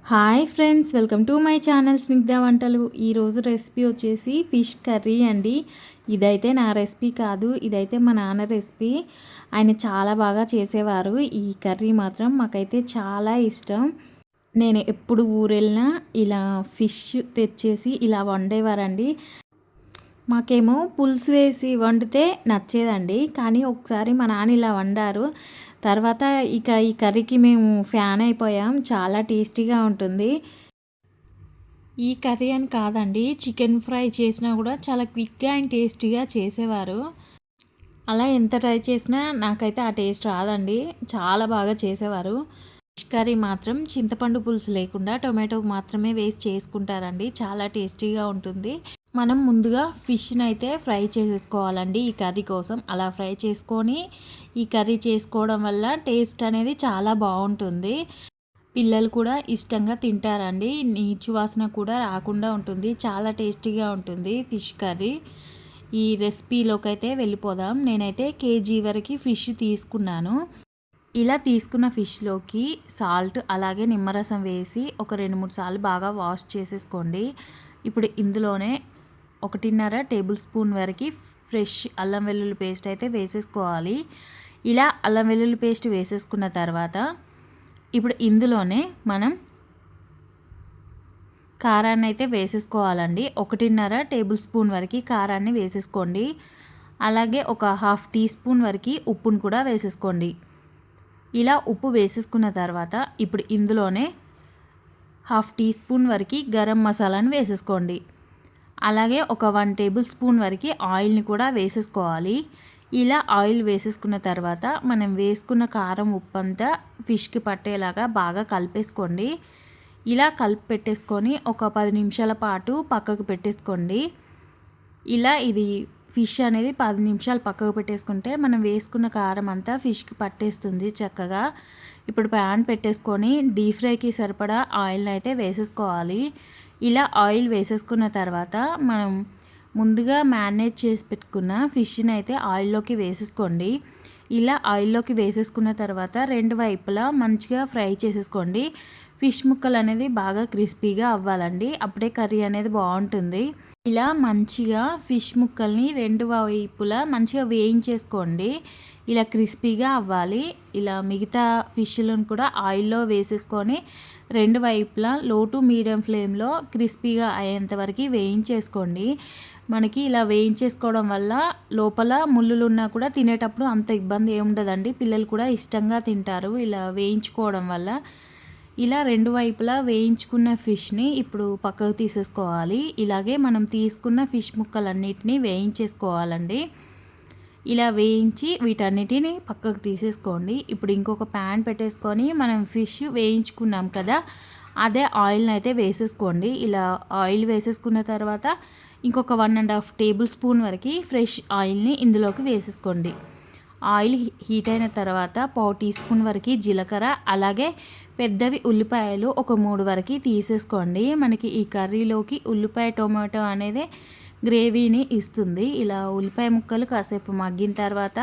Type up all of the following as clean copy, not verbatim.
Hi friends, welcome to my channel Snigdha వంటలు. ఈరోజు recipe వచ్చేసి ఫిష్ కర్రీ అండి. ఇదైతే నా రెసిపీ కాదు, ఇదైతే మా నాన్న రెసిపీ. ఆయన చాలా బాగా చేసేవారు. ఈ కర్రీ మాత్రం మాకైతే చాలా ఇష్టం. నేను ఎప్పుడు ఊరెళ్ళినా ఇలా ఫిష్ తెచ్చేసి ఇలా వండేవారండి. మాకేమో పులుసు వేసి వండితే నచ్చేదండి, కానీ ఒకసారి మా నాన్న ఇలా వండారు. తర్వాత ఇక ఈ కర్రీకి మేము ఫ్యాన్ అయిపోయాం. చాలా టేస్టీగా ఉంటుంది. ఈ కర్రీ అని కాదండి, చికెన్ ఫ్రై చేసినా కూడా చాలా క్విక్గా అండ్ టేస్టీగా చేసేవారు. అలా ఎంత ట్రై చేసినా నాకైతే ఆ టేస్ట్ రాదండి. చాలా బాగా చేసేవారు. ఫిష్ కర్రీ మాత్రం చింతపండు పులుసు లేకుండా టొమాటో మాత్రమే వేసి చేసుకుంటారండి. చాలా టేస్టీగా ఉంటుంది. మనం ముందుగా ఫిష్ని అయితే ఫ్రై చేసేసుకోవాలండి ఈ కర్రీ కోసం. అలా ఫ్రై చేసుకొని ఈ కర్రీ చేసుకోవడం వల్ల టేస్ట్ అనేది చాలా బాగుంటుంది. పిల్లలు కూడా ఇష్టంగా తింటారండి. నీచు వాసన కూడా రాకుండా ఉంటుంది. చాలా టేస్టీగా ఉంటుంది ఫిష్ కర్రీ. ఈ రెసిపీలోకి అయితే వెళ్ళిపోదాం. నేనైతే కేజీ వరకు ఫిష్ తీసుకున్నాను. ఇలా తీసుకున్న ఫిష్లోకి సాల్ట్ అలాగే నిమ్మరసం వేసి ఒక 2-3 సార్లు బాగా వాష్ చేసేసుకోండి. ఇప్పుడు ఇందులోనే 1.5 టేబుల్ స్పూన్ వరకు ఫ్రెష్ అల్లం వెల్లుల్లి పేస్ట్ అయితే వేసేసుకోవాలి. ఇలా అల్లం వెల్లుల్లి పేస్ట్ వేసేసుకున్న తర్వాత ఇప్పుడు ఇందులోనే మనం కారాన్ని అయితే వేసేసుకోవాలండి. 1.5 టేబుల్ స్పూన్ వరకు కారాన్ని వేసేసుకోండి. అలాగే ఒక 1/2 టీ స్పూన్ వరకు ఉప్పును కూడా వేసేసుకోండి. ఇలా ఉప్పు వేసేసుకున్న తర్వాత ఇప్పుడు ఇందులోనే 1/2 టీ స్పూన్ వరకు గరం మసాలాను వేసేసుకోండి. అలాగే ఒక 1 టేబుల్ స్పూన్ వరకు ఆయిల్ని కూడా వేసేసుకోవాలి. ఇలా ఆయిల్ వేసేసుకున్న తర్వాత మనం వేసుకున్న కారం ఉప్పు అంతా ఫిష్కి పట్టేలాగా బాగా కలిపేసుకోండి. ఇలా కలిపి పెట్టేసుకొని ఒక 10 నిమిషాల పాటు పక్కకు పెట్టేసుకోండి. ఇలా ఇది ఫిష్ అనేది 10 నిమిషాలు పక్కకు పెట్టేసుకుంటే మనం వేసుకున్న కారం అంతా ఫిష్కి పట్టేస్తుంది చక్కగా. ఇప్పుడు ప్యాన్ పెట్టేసుకొని డీప్ ఫ్రైకి సరిపడా ఆయిల్ని అయితే వేసేసుకోవాలి. ఇలా ఆయిల్ వేసేసుకున్న తర్వాత మనం ముందుగా మ్యారినేట్ చేసి పెట్టుకున్న ఫిష్ని అయితే ఆయిల్లోకి వేసేసుకోండి. ఇలా ఆయిల్లోకి వేసేసుకున్న తర్వాత 2 వైపులా మంచిగా ఫ్రై చేసేసుకోండి. ఫిష్ ముక్కలు అనేది బాగా క్రిస్పీగా అవ్వాలండి, అప్పుడే కర్రీ అనేది బాగుంటుంది. ఇలా మంచిగా ఫిష్ ముక్కల్ని 2 వైపులా మంచిగా వేయించేసుకోండి. ఇలా క్రిస్పీగా అవ్వాలి. ఇలా మిగతా ఫిష్లను కూడా ఆయిల్లో వేసేసుకొని 2 వైపులా లో టు మీడియం ఫ్లేమ్లో క్రిస్పీగా అయ్యేంత వరకు వేయించేసుకోండి. మనకి ఇలా వేయించేసుకోవడం వల్ల లోపల ముళ్ళులు ఉన్నా కూడా తినేటప్పుడు అంత ఇబ్బంది ఏముండదండి. పిల్లలు కూడా ఇష్టంగా తింటారు ఇలా వేయించుకోవడం వల్ల. ఇలా 2 వైపులా వేయించుకున్న ఫిష్ని ఇప్పుడు పక్కకు తీసేసుకోవాలి. ఇలాగే మనం తీసుకున్న ఫిష్ ముక్కలన్నిటినీ వేయించేసుకోవాలండి. ఇలా వేయించి వీటన్నిటిని పక్కకు తీసేసుకోండి. ఇప్పుడు ఇంకొక ప్యాన్ పెట్టేసుకొని మనం ఫిష్ వేయించుకున్నాం కదా, అదే ఆయిల్ని అయితే వేసేసుకోండి. ఇలా ఆయిల్ వేసేసుకున్న తర్వాత ఇంకొక 1.5 టేబుల్ స్పూన్ వరకు ఫ్రెష్ ఆయిల్ని ఇందులోకి వేసేసుకోండి. ఆయిల్ హీట్ అయిన తర్వాత 1/4 టీ స్పూన్ వరకు జీలకర్ర అలాగే పెద్దవి ఉల్లిపాయలు ఒక 3 వరకు తీసేసుకోండి. మనకి ఈ కర్రీలోకి ఉల్లిపాయ టొమాటో అనేది గ్రేవీని ఇస్తుంది. ఇలా ఉల్లిపాయ ముక్కలు కాసేపు మగ్గిన తర్వాత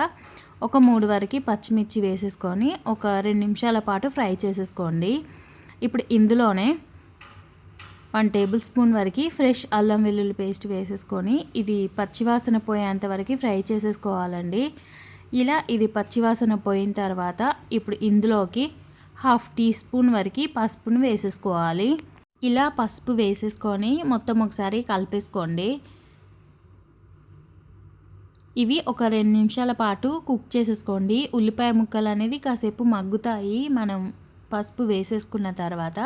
ఒక 3 వరకు పచ్చిమిర్చి వేసేసుకొని ఒక 2 నిమిషాల పాటు ఫ్రై చేసేసుకోండి. ఇప్పుడు ఇందులోనే 1 టేబుల్ స్పూన్ వరకు ఫ్రెష్ అల్లం వెల్లుల్లి పేస్ట్ వేసేసుకొని ఇది పచ్చివాసన పోయేంత వరకు ఫ్రై చేసేసుకోవాలండి. ఇలా ఇది పచ్చివాసన పోయిన తర్వాత ఇప్పుడు ఇందులోకి 1/2 టీ స్పూన్ వరకు పసుపును వేసేసుకోవాలి. ఇలా పసుపు వేసేసుకొని మొత్తం ఒకసారి కలిపేసుకోండి. ఇవి ఒక 2 నిమిషాల పాటు కుక్ చేసేసుకోండి. ఉల్లిపాయ ముక్కలు అనేది కాసేపు మగ్గుతాయి మనం పసుపు వేసేసుకున్న తర్వాత.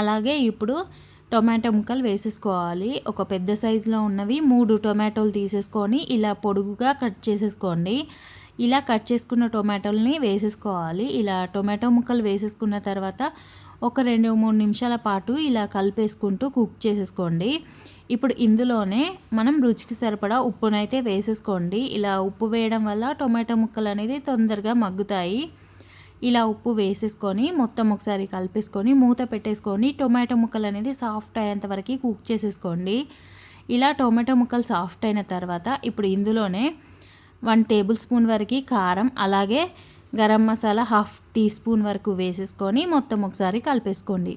అలాగే ఇప్పుడు టొమాటో ముక్కలు వేసేసుకోవాలి. ఒక పెద్ద సైజులో ఉన్నవి 3 టొమాటోలు తీసేసుకొని ఇలా పొడుగుగా కట్ చేసేసుకోండి. ఇలా కట్ చేసుకున్న టొమాటోల్ని వేసేసుకోవాలి. ఇలా టొమాటో ముక్కలు వేసేసుకున్న తర్వాత ఒక 2-3 నిమిషాల పాటు ఇలా కలిపేసుకుంటూ కుక్ చేసేసుకోండి. ఇప్పుడు ఇందులోనే మనం రుచికి సరిపడా ఉప్పునైతే వేసేసుకోండి. ఇలా ఉప్పు వేయడం వల్ల టొమాటో ముక్కలు అనేది తొందరగా మగ్గుతాయి. ఇలా ఉప్పు వేసేసుకొని మొత్తం ఒకసారి కలిపేసుకొని మూత పెట్టేసుకొని టొమాటో ముక్కలు అనేది సాఫ్ట్ అయ్యేంత వరకు కుక్ చేసేసుకోండి. ఇలా టొమాటో ముక్కలు సాఫ్ట్ అయిన తర్వాత ఇప్పుడు ఇందులోనే 1 టేబుల్ స్పూన్ వరకు కారం అలాగే garam masala half teaspoon వరకు వేసేసుకొని మొత్తం ఒకసారి కలిపేసుకోండి.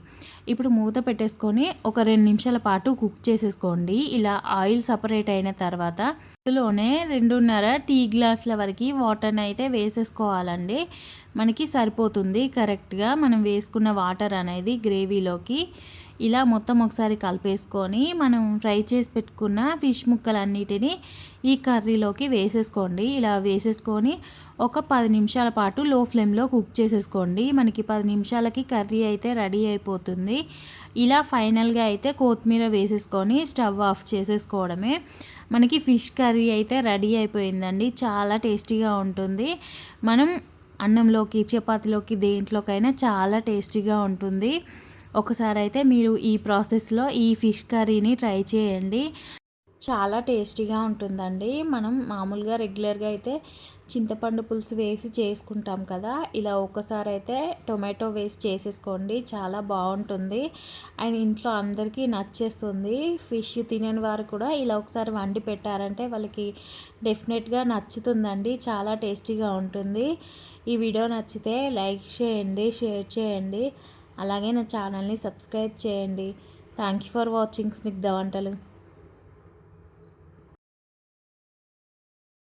ఇప్పుడు మూత పెట్టేసుకొని ఒక 2 నిమిషాల పాటు కుక్ చేసేసుకోండి. ఇలా ఆయిల్ సపరేట్ అయిన తర్వాత ఇందులోనే 2.5 టీ గ్లాసుల వరకు వాటర్ని అయితే వేసేసుకోవాలండి. మనకి సరిపోతుంది కరెక్ట్గా మనం వేసుకున్న వాటర్ అనేది గ్రేవీలోకి. ఇలా మొత్తం ఒకసారి కలిపేసుకొని మనం ఫ్రై చేసి పెట్టుకున్న ఫిష్ ముక్కలన్నిటిని ఈ కర్రీలోకి వేసేసుకోండి. ఇలా వేసేసుకొని ఒక 10 నిమిషాల పాటు లో ఫ్లేమ్లో కుక్ చేసేసుకోండి. మనకి 10 నిమిషాలకి కర్రీ అయితే రెడీ అయిపోతుంది. ఇలా ఫైనల్గా అయితే కొత్తిమీర వేసేసుకొని స్టవ్ ఆఫ్ చేసేసుకోవడమే. మనకి ఫిష్ కర్రీ అయితే రెడీ అయిపోయిందండి. చాలా టేస్టీగా ఉంటుంది. మనం అన్నంలోకి, చపాతీలోకి, దేంట్లోకైనా చాలా టేస్టీగా ఉంటుంది. ఒకసారి అయితే మీరు ఈ ప్రాసెస్లో ఈ ఫిష్ కర్రీని ట్రై చేయండి. చాలా టేస్టీగా ఉంటుందండి. మనం మామూలుగా రెగ్యులర్గా అయితే చింతపండు పులుసు వేసి చేసుకుంటాం కదా, ఇలా ఒక్కసారి అయితే టొమాటో వేసి చేసేసుకోండి. చాలా బాగుంటుంది అండ్ ఇంట్లో అందరికీ నచ్చేస్తుంది. ఫిష్ తినని వారు కూడా ఇలా ఒకసారి వండి పెట్టారంటే వాళ్ళకి డెఫినెట్గా నచ్చుతుందండి. చాలా టేస్టీగా ఉంటుంది. ఈ వీడియో నచ్చితే లైక్ చేయండి, షేర్ చేయండి, అలాగే నా ఛానల్ని సబ్స్క్రైబ్ చేయండి. Thank you for watching Snigdha వంటలు.